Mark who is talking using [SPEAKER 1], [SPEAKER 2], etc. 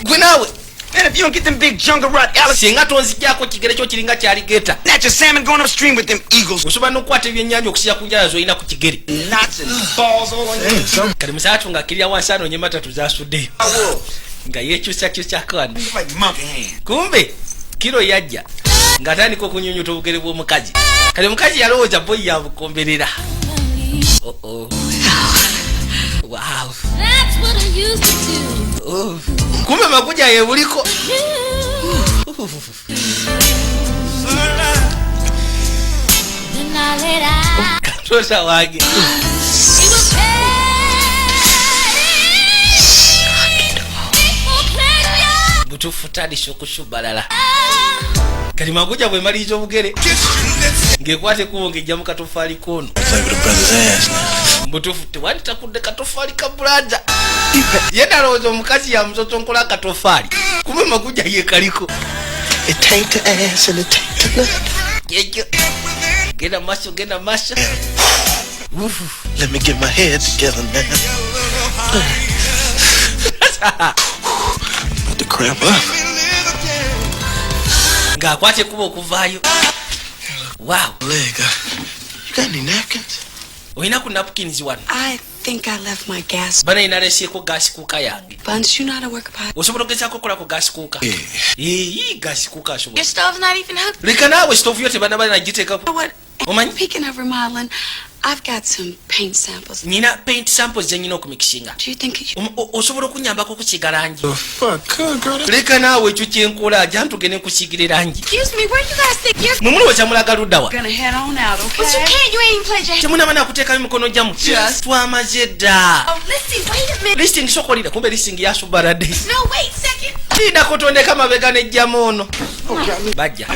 [SPEAKER 1] Gwe nawe.
[SPEAKER 2] Man, if you don't get them big jungle rot alligators,
[SPEAKER 1] Singa tonzijako kigere kyo kiringa kya alligator.
[SPEAKER 2] snatch a salmon going upstream with them eagles.
[SPEAKER 1] Osobola n'okukwata ebyennyanja okusira ku njala z'olina ku kigere.
[SPEAKER 2] Knots and balls all on you.
[SPEAKER 1] Kati musatu nga kirya wansi anoonye matatu zasuddeyo. Nga yeekyusakyusako wano.
[SPEAKER 2] Like monkey hand.
[SPEAKER 1] Kumbe kiro yajja ng'atandika okunyunyuta obugere bw'omukazi. Kati omukazi yalowooza boyi yabukomberera. Oh. Wow.
[SPEAKER 3] That's what I used to do.
[SPEAKER 1] Oh. Kumbe makuja yebuliko.
[SPEAKER 3] Then I let out.
[SPEAKER 1] Katosa wange.
[SPEAKER 3] It was pain.
[SPEAKER 1] Butufu tandise okushubalala. Kati makuja bwe maliriza obugere. Ng'ekwate kubo ng'ejja mu katofaali kono. Butufu tewali takudde katofaali ka bulaza. Ye nalowooza omukazi yamusotonkola akatofaali. Kumbe makuja ye kaliko.
[SPEAKER 4] It taint the ass and it taint the nut.
[SPEAKER 1] Yekyo. Genda maaso.
[SPEAKER 4] Let me get my head together, man. About to cramp up.
[SPEAKER 1] Ng'akwate kubo okuvaayo. Wow.
[SPEAKER 4] Leg, you got any napkins?
[SPEAKER 1] Oyina ku napkins wano.
[SPEAKER 5] I think I left my gas.
[SPEAKER 1] Bana inaleseeko gaasi kuuka yange.
[SPEAKER 5] Buns, you know how to work a pot?
[SPEAKER 1] Osobola okugezaako okukola ku gaasi kuuka? Gaasi kuuka asobola.
[SPEAKER 5] Your stove's not even hooked.
[SPEAKER 1] Leka naawe stoovu yo tebana nagiteekako.
[SPEAKER 5] You know what?
[SPEAKER 1] Omanyi?
[SPEAKER 5] Speaking of remodeling, I've got some paint samples.
[SPEAKER 1] Nina paint samples ze nyina okumikisinga.
[SPEAKER 5] Do you think you...
[SPEAKER 1] Osobola okunyambako okusiiga langi.
[SPEAKER 4] The fuck, girl.
[SPEAKER 1] Leka naawe ekyo kyenkola jja ntugende nkusiigire langi.
[SPEAKER 5] Excuse me, where you guys think you're
[SPEAKER 1] Mwe mulowooza mulaga ludda wa?
[SPEAKER 5] gonna head on out, okay?
[SPEAKER 3] But you can't. You ain't even pledged your...
[SPEAKER 1] Temunaba nakuteekayo mikono gyamu.
[SPEAKER 5] Just-
[SPEAKER 1] Twamaze dda.
[SPEAKER 3] Oh, listen, wait a minute.
[SPEAKER 1] Listing sokolira kumbe listing yasubaradde.
[SPEAKER 3] No, wait a second.
[SPEAKER 1] Linda kutondeka mabega nejjamu ono. Bajja.